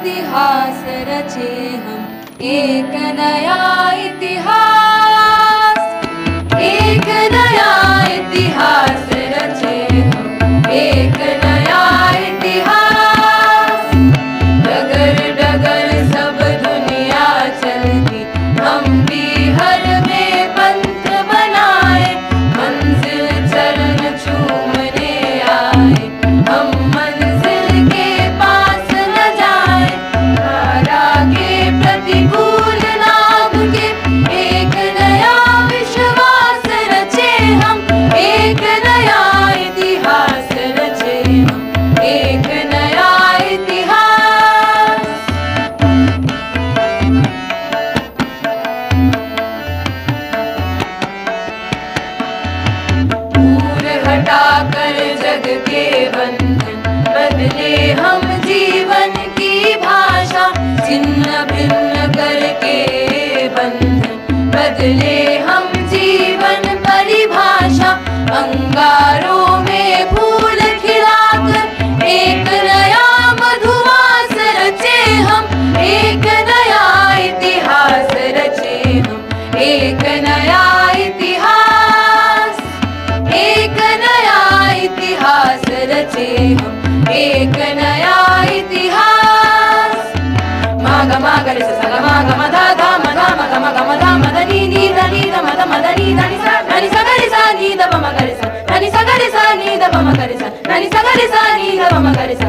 इतिहास रचे हम, एक नया इतिहास, एक नया इतिहास रचे हम, एक नया इतिहास। डगर डगर सब दुनिया चलती, हम भी हर में पंथ बनाए, मंजिल चरण चूमने आए, हम मंजिल के पास न जाए। धारा के प्रतिकूल नाम के एक नया विश्वास रचे हम, एक नया इतिहास रचे हम, एक नया इतिहास। दूर हटाकर जग के बंधन, बदले हम जीवन की भाषा, छिन्न भिन्न करके बंधन, बदले हम जीवन परिभाषा। अंगारों में फूल खिलाकर एक नया मधुमास रचे हम, एक नया इतिहास रचे हम, एक नया इतिहास, एक नया इतिहास रचे हम, एक नया इतिहास। माग माग रे सा गा मा गा मा धा धा मा धा मा गा मा गा मा धा मा धा नी नी धा नी धा मा धा मा धा नी धा नी सा गा रे सा नी धा प मा गा रे सा धा नी सा गा रे सा नी धा प मा गा रे सा धा नी सा गा रे सा नी धा प मा गा रे सा।